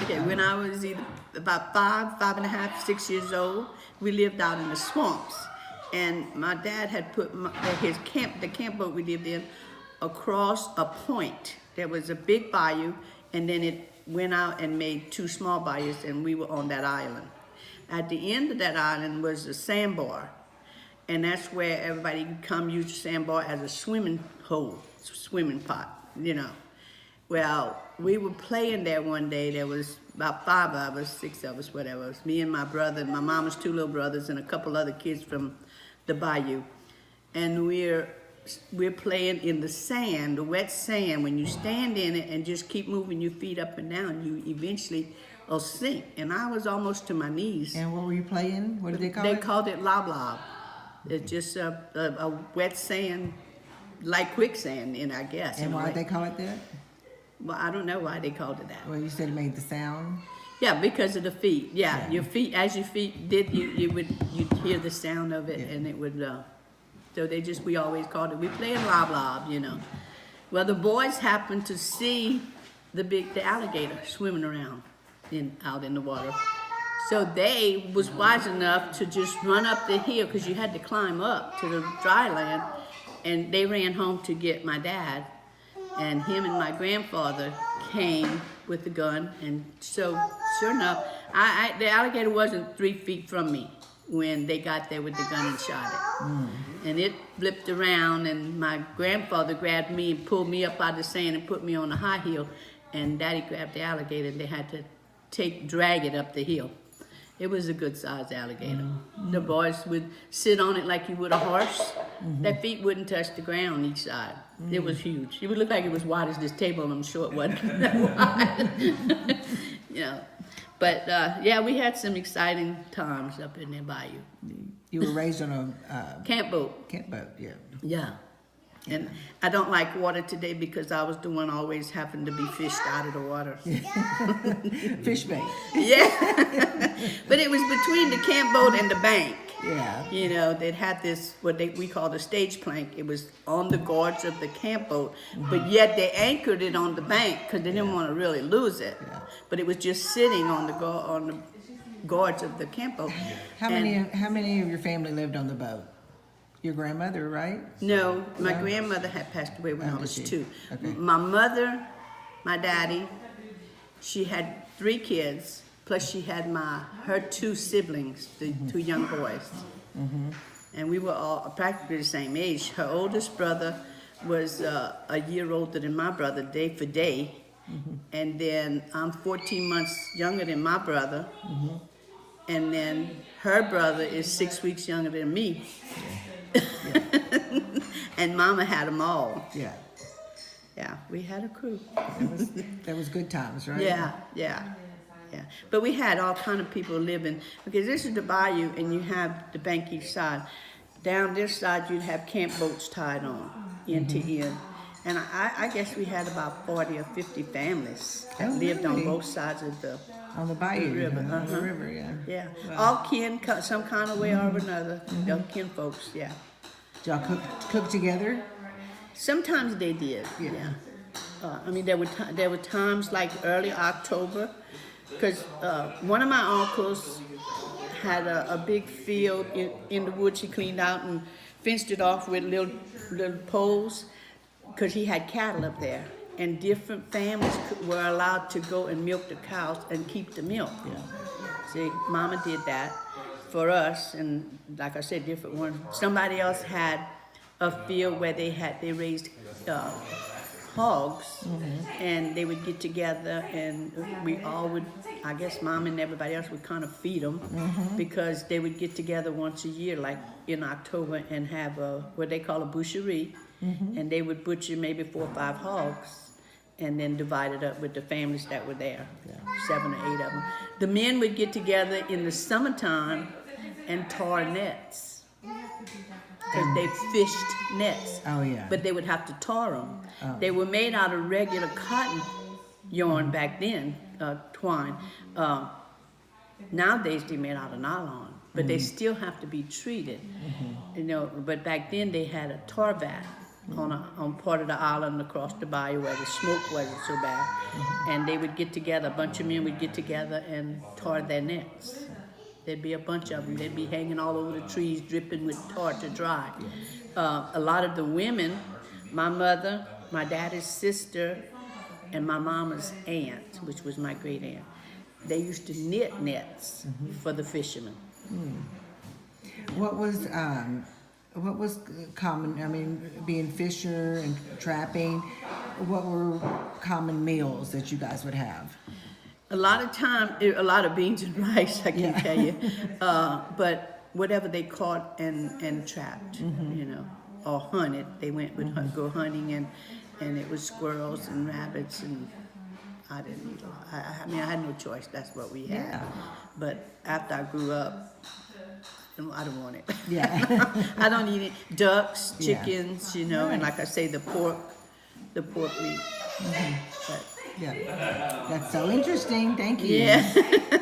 Okay, when I was either about 5.5, 6 years old, we lived out in the swamps. And my dad had put the camp boat we lived in across a point. There was a big bayou, and then it went out and made two small bayous, and we were on that island. At the end of that island was a sandbar, and that's where everybody could come use the sandbar as a swimming hole, swimming pot, you know. Well, we were playing there one day. There was about 5 of us, 6 of us, whatever. It was me and my brother, and my mama's 2 little brothers, and a couple other kids from the bayou. And we're playing in the sand, the wet sand. When you stand in it and just keep moving your feet up and down, you eventually will sink. And I was almost to my knees. And what were you playing? What did they call it? They called it lob lob. It's just a wet sand, like quicksand, I guess. And why did they call it that? Well, I don't know why they called it that. Well, you said it made the sound. Yeah, because of the feet. Yeah. Your feet, as your feet did, you'd hear the sound of it, and it would. So we always called it. We played lob lob, you know. Well, the boys happened to see the alligator swimming around out in the water. So they was wise enough to just run up the hill, because you had to climb up to the dry land, and they ran home to get my dad. And him and my grandfather came with the gun, and so sure enough, the alligator wasn't 3 feet from me when they got there with the gun and shot it. And it flipped around, and my grandfather grabbed me and pulled me up out of the sand and put me on a high hill, and Daddy grabbed the alligator, and they had to drag it up the hill. It was a good-sized alligator. The boys would sit on it like you would a horse. Their feet wouldn't touch the ground each side. It was huge. It would look like it was wide as this table, and I'm sure it wasn't that wide. You know. But, yeah, we had some exciting times up in the bayou. You were raised on a... camp boat. Camp boat, yeah. Yeah. And I don't like water today because I was the one always having to be fished out of the water. Fish bait. Yeah. But it was between the camp boat and the bank. Yeah. You know, they had this, we called a stage plank. It was on the gorge of the camp boat, but yet they anchored it on the bank because they didn't want to really lose it. Yeah. But it was just sitting on the gorge of the camp boat. How many of your family lived on the boat? Your grandmother, right? No, my grandmother had passed away when I was 2. Okay. My mother, my daddy, she had 3 kids, plus she had her 2 siblings, the 2 young boys. And we were all practically the same age. Her oldest brother was a year older than my brother, day for day. And then I'm 14 months younger than my brother. And then her brother is 6 weeks younger than me. And Mama had them all. Yeah. Yeah, we had a crew. That was good times, right? Yeah. But we had all kind of people living, because this is the bayou, and you have the bank each side. Down this side, you'd have camp boats tied on, end to end. And I guess we had about 40 or 50 families that lived on both sides of the bayou, river. On the river, yeah. Yeah, Wow. all kin, some kind of way or another. Kin folks, yeah. Did y'all cook together? Sometimes they did, yeah. I mean, there were times like early October, because one of my uncles had a big field in the woods. He cleaned out and fenced it off with little poles, because he had cattle up there, and different families were allowed to go and milk the cows and keep the milk. Yeah. See, Mama did that for us, and like I said, different ones. Somebody else had a field where they raised hogs, and they would get together, and we all would, I guess Mom and everybody else would kind of feed them, because they would get together once a year, like in October, and have what they call a boucherie, and they would butcher maybe 4 or 5 hogs, and then divide it up with the families that were there, 7 or 8 of them. The men would get together in the summertime and tar nets, because they fished nets. Oh, yeah. But they would have to tar them. Oh. They were made out of regular cotton yarn back then, twine. Nowadays they're made out of nylon, but they still have to be treated. You know, but back then they had a tar vat, on part of the island across the bayou where the smoke wasn't so bad. And they would get together, a bunch of men would get together and tar their nets. There'd be a bunch of them. They'd be hanging all over the trees, dripping with tar to dry. A lot of the women, my mother, my daddy's sister, and my mama's aunt, which was my great aunt, they used to knit nets for the fishermen. What was common? I mean, being fisher and trapping. What were common meals that you guys would have? A lot of beans and rice, I can tell you. But whatever they caught and trapped, you know, or hunted, they went would go hunting, and it was squirrels and rabbits, and I didn't eat a lot. I mean, I had no choice. That's what we had. Yeah. But after I grew up, I don't want it. Yeah. I don't eat it. Ducks, chickens, you know, and like I say, the pork meat. But, Yeah. That's so interesting. Thank you. yeah.